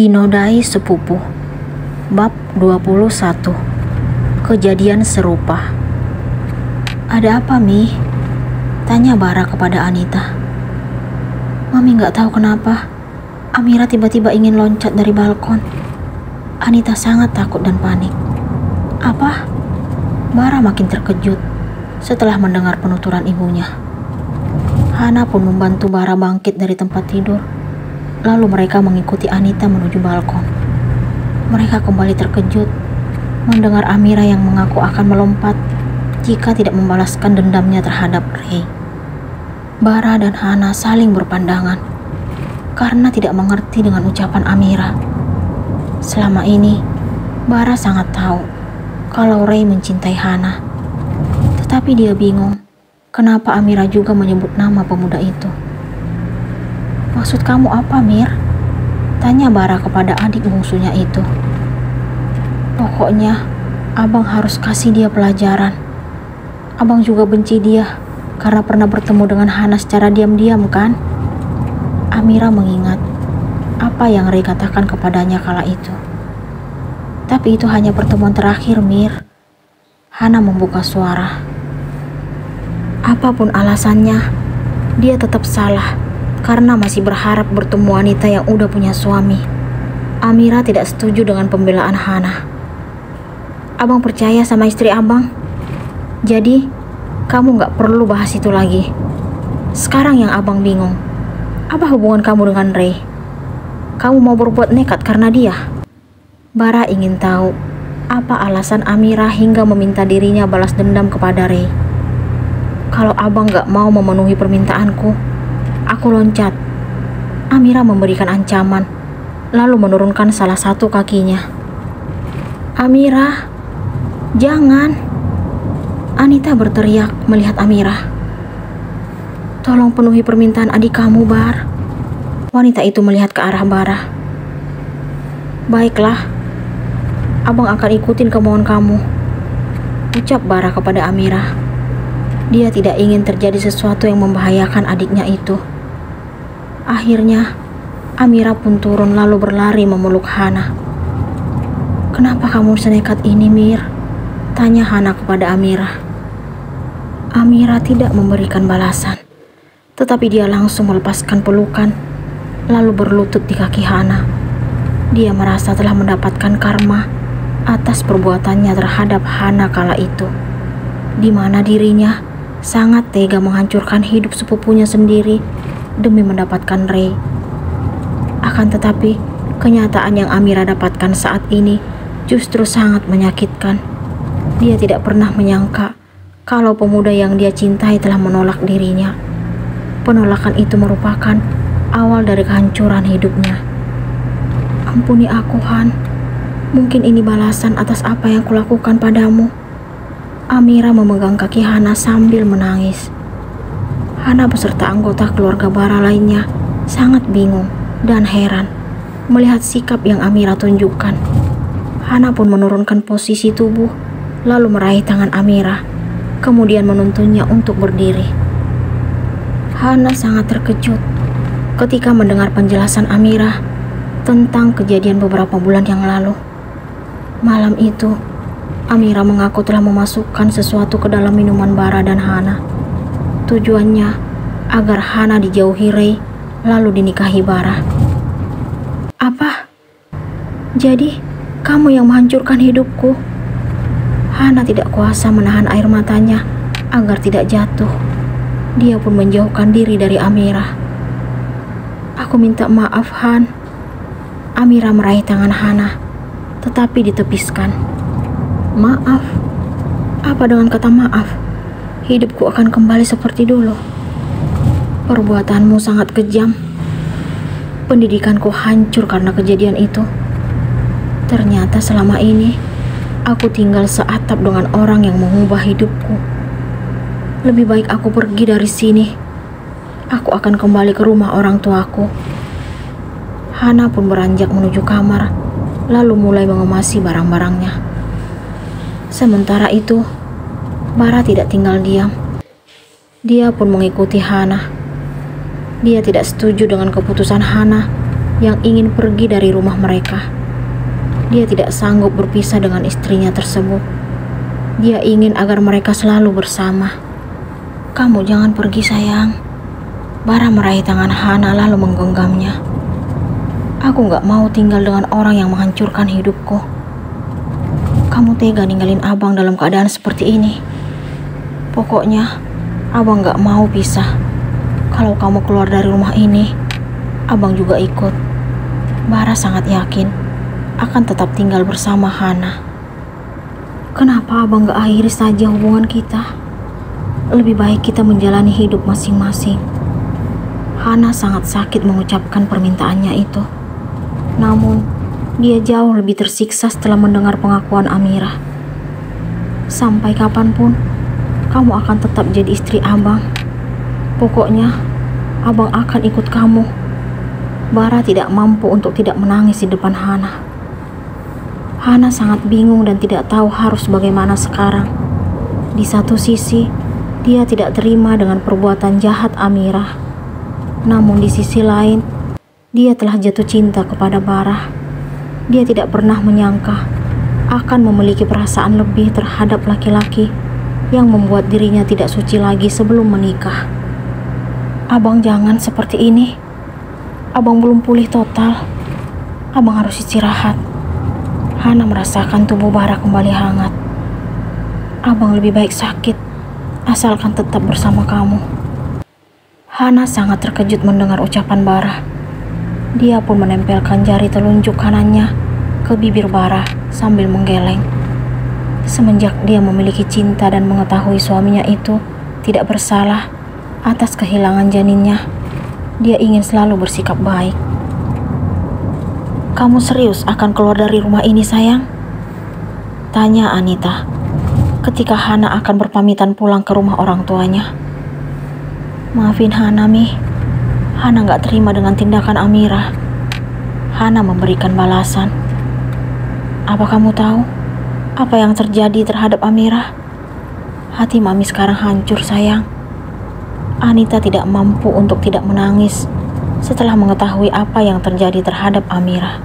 Dinodai sepupu. Bab 21. Kejadian serupa. "Ada apa, Mi?" tanya Bara kepada Anita. Mami gak tahu kenapa Amira tiba-tiba ingin loncat dari balkon. Anita sangat takut dan panik. "Apa?" Bara makin terkejut setelah mendengar penuturan ibunya. Hana pun membantu Bara bangkit dari tempat tidur. Lalu mereka mengikuti Anita menuju balkon. Mereka kembali terkejut mendengar Amira yang mengaku akan melompat jika tidak membalaskan dendamnya terhadap Ray. Bara dan Hana saling berpandangan karena tidak mengerti dengan ucapan Amira. Selama ini, Bara sangat tahu kalau Ray mencintai Hana. Tetapi dia bingung kenapa Amira juga menyebut nama pemuda itu. "Maksud kamu apa, Mir?" tanya Bara kepada adik bungsunya itu. "Pokoknya, abang harus kasih dia pelajaran. Abang juga benci dia karena pernah bertemu dengan Hana secara diam-diam, kan?" Amira mengingat apa yang Ray katakan kepadanya kala itu. "Tapi itu hanya pertemuan terakhir, Mir." Hana membuka suara. "Apapun alasannya, dia tetap salah karena masih berharap bertemu wanita yang udah punya suami." Amira tidak setuju dengan pembelaan Hana. "Abang percaya sama istri abang? Jadi, kamu gak perlu bahas itu lagi. Sekarang yang abang bingung, apa hubungan kamu dengan Ray? Kamu mau berbuat nekat karena dia?" Bara ingin tahu apa alasan Amira hingga meminta dirinya balas dendam kepada Ray. "Kalau abang gak mau memenuhi permintaanku, aku loncat." Amira memberikan ancaman, lalu menurunkan salah satu kakinya. "Amira, jangan!" Anita berteriak melihat Amira. "Tolong penuhi permintaan adik kamu, Bar." Wanita itu melihat ke arah Bara. "Baiklah, abang akan ikutin kemauan kamu," ucap Bara kepada Amira. Dia tidak ingin terjadi sesuatu yang membahayakan adiknya itu. Akhirnya, Amira pun turun lalu berlari memeluk Hana. "Kenapa kamu senekat ini, Mir?" tanya Hana kepada Amira. Amira tidak memberikan balasan, tetapi dia langsung melepaskan pelukan, lalu berlutut di kaki Hana. Dia merasa telah mendapatkan karma atas perbuatannya terhadap Hana kala itu, di mana dirinya sangat tega menghancurkan hidup sepupunya sendiri demi mendapatkan Ray. Akan tetapi, kenyataan yang Amira dapatkan saat ini justru sangat menyakitkan. Dia tidak pernah menyangka kalau pemuda yang dia cintai telah menolak dirinya. Penolakan itu merupakan awal dari kehancuran hidupnya. "Ampuni aku, Han. Mungkin ini balasan atas apa yang kulakukan padamu." Amira memegang kaki Hana sambil menangis. Hana beserta anggota keluarga Bara lainnya sangat bingung dan heran melihat sikap yang Amira tunjukkan. Hana pun menurunkan posisi tubuh lalu meraih tangan Amira, kemudian menuntunnya untuk berdiri. Hana sangat terkejut ketika mendengar penjelasan Amira tentang kejadian beberapa bulan yang lalu. Malam itu, Amira mengaku telah memasukkan sesuatu ke dalam minuman Bara dan Hana. Tujuannya agar Hana dijauhi Ray lalu dinikahi Bara. "Apa? Jadi, kamu yang menghancurkan hidupku?" Hana tidak kuasa menahan air matanya agar tidak jatuh. Dia pun menjauhkan diri dari Amira. "Aku minta maaf, Han." Amira meraih tangan Hana, tetapi ditepiskan. "Maaf? Apa dengan kata maaf? Hidupku akan kembali seperti dulu." "Perbuatanmu sangat kejam. Pendidikanku hancur karena kejadian itu. Ternyata selama ini aku tinggal seatap dengan orang yang mengubah hidupku. Lebih baik aku pergi dari sini. Aku akan kembali ke rumah orang tuaku." Hana pun beranjak menuju kamar, lalu mulai mengemasi barang-barangnya. Sementara itu, Bara tidak tinggal diam. Dia pun mengikuti Hana. Dia tidak setuju dengan keputusan Hana yang ingin pergi dari rumah mereka. Dia tidak sanggup berpisah dengan istrinya tersebut. Dia ingin agar mereka selalu bersama. "Kamu jangan pergi, sayang." Bara meraih tangan Hana lalu menggenggamnya. "Aku gak mau tinggal dengan orang yang menghancurkan hidupku. Kamu tega ninggalin abang dalam keadaan seperti ini. Pokoknya, abang gak mau pisah. Kalau kamu keluar dari rumah ini, abang juga ikut." Bara sangat yakin akan tetap tinggal bersama Hana. "Kenapa abang gak akhiri saja hubungan kita? Lebih baik kita menjalani hidup masing-masing." Hana sangat sakit mengucapkan permintaannya itu. Namun, dia jauh lebih tersiksa setelah mendengar pengakuan Amirah. "Sampai kapanpun, kamu akan tetap jadi istri abang. Pokoknya, abang akan ikut kamu." Bara tidak mampu untuk tidak menangis di depan Hana. Hana sangat bingung dan tidak tahu harus bagaimana sekarang. Di satu sisi, dia tidak terima dengan perbuatan jahat Amirah. Namun di sisi lain, dia telah jatuh cinta kepada Bara. Dia tidak pernah menyangka akan memiliki perasaan lebih terhadap laki-laki yang membuat dirinya tidak suci lagi sebelum menikah. "Abang jangan seperti ini. Abang belum pulih total. Abang harus istirahat." Hana merasakan tubuh Bara kembali hangat. "Abang lebih baik sakit, asalkan tetap bersama kamu." Hana sangat terkejut mendengar ucapan Bara. Dia pun menempelkan jari telunjuk kanannya ke bibir Bara sambil menggeleng. Semenjak dia memiliki cinta dan mengetahui suaminya itu tidak bersalah atas kehilangan janinnya, dia ingin selalu bersikap baik. "Kamu serius akan keluar dari rumah ini, sayang?" tanya Anita ketika Hana akan berpamitan pulang ke rumah orang tuanya. "Maafin Hana, Mi. Hana gak terima dengan tindakan Amirah." Hana memberikan balasan. "Apa kamu tahu apa yang terjadi terhadap Amirah? Hati Mami sekarang hancur, sayang." Anita tidak mampu untuk tidak menangis setelah mengetahui apa yang terjadi terhadap Amirah.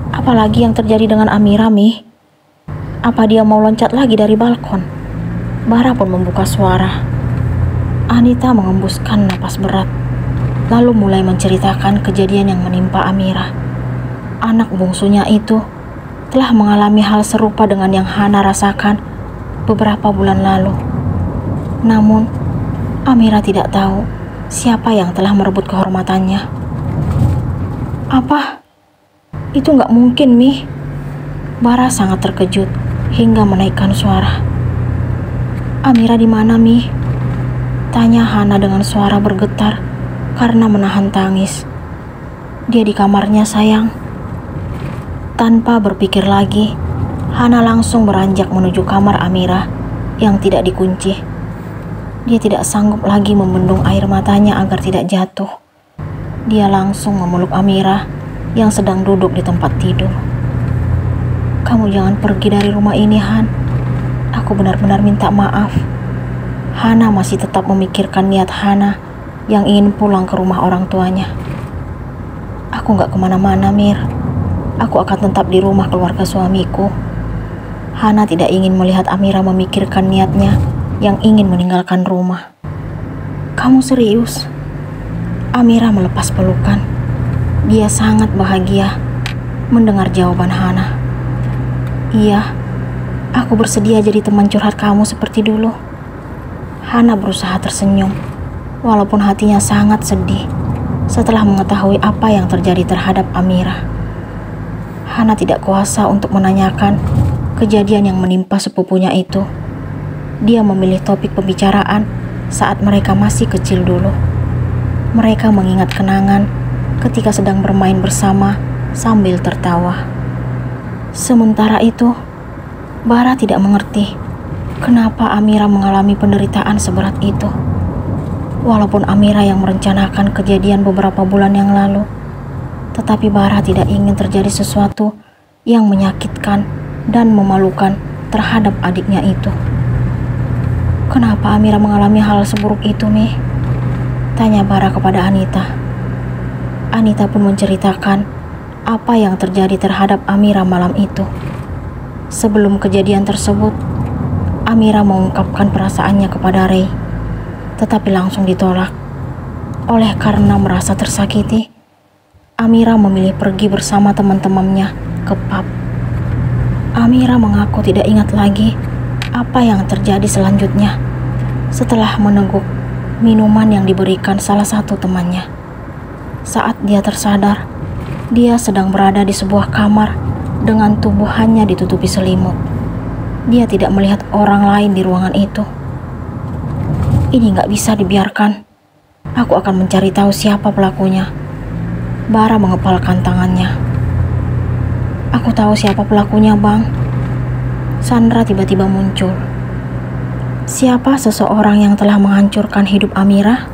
"Apalagi yang terjadi dengan Amirah, Mi? Apa dia mau loncat lagi dari balkon?" Bara pun membuka suara. Anita mengembuskan napas berat, lalu mulai menceritakan kejadian yang menimpa Amirah. Anak bungsunya itu telah mengalami hal serupa dengan yang Hana rasakan beberapa bulan lalu. Namun, Amirah tidak tahu siapa yang telah merebut kehormatannya. "Apa? Itu nggak mungkin, Mi." Bara sangat terkejut hingga menaikkan suara. "Amirah di mana, Mi?" tanya Hana dengan suara bergetar karena menahan tangis. "Dia di kamarnya, sayang." Tanpa berpikir lagi, Hana langsung beranjak menuju kamar Amirah yang tidak dikunci. Dia tidak sanggup lagi membendung air matanya agar tidak jatuh. Dia langsung memeluk Amirah yang sedang duduk di tempat tidur. "Kamu jangan pergi dari rumah ini, Han. Aku benar-benar minta maaf." Hana masih tetap memikirkan niat Hana yang ingin pulang ke rumah orang tuanya. "Aku gak kemana-mana, Mir. Aku akan tetap di rumah keluarga suamiku." Hana tidak ingin melihat Amirah memikirkan niatnya yang ingin meninggalkan rumah. "Kamu serius?" Amirah melepas pelukan. Dia sangat bahagia mendengar jawaban Hana. "Iya, aku bersedia jadi teman curhat kamu seperti dulu." Hana berusaha tersenyum, walaupun hatinya sangat sedih setelah mengetahui apa yang terjadi terhadap Amirah. Hana tidak kuasa untuk menanyakan kejadian yang menimpa sepupunya itu. Dia memilih topik pembicaraan saat mereka masih kecil dulu. Mereka mengingat kenangan ketika sedang bermain bersama sambil tertawa. Sementara itu, Bara tidak mengerti kenapa Amirah mengalami penderitaan seberat itu. Walaupun Amirah yang merencanakan kejadian beberapa bulan yang lalu, tetapi Bara tidak ingin terjadi sesuatu yang menyakitkan dan memalukan terhadap adiknya itu. "Kenapa Amirah mengalami hal seburuk itu, Mi?" tanya Bara kepada Anita. Anita pun menceritakan apa yang terjadi terhadap Amira malam itu. Sebelum kejadian tersebut, Amira mengungkapkan perasaannya kepada Ray, tetapi langsung ditolak. Oleh karena merasa tersakiti, Amira memilih pergi bersama teman-temannya ke pub. Amira mengaku tidak ingat lagi apa yang terjadi selanjutnya setelah meneguk minuman yang diberikan salah satu temannya. Saat dia tersadar, dia sedang berada di sebuah kamar dengan tubuhannya ditutupi selimut. Dia tidak melihat orang lain di ruangan itu. Ini nggak bisa dibiarkan. Aku akan mencari tahu siapa pelakunya. Bara mengepalkan tangannya. Aku tahu siapa pelakunya, Bang. Sandra tiba-tiba muncul. Siapa seseorang yang telah menghancurkan hidup Amira?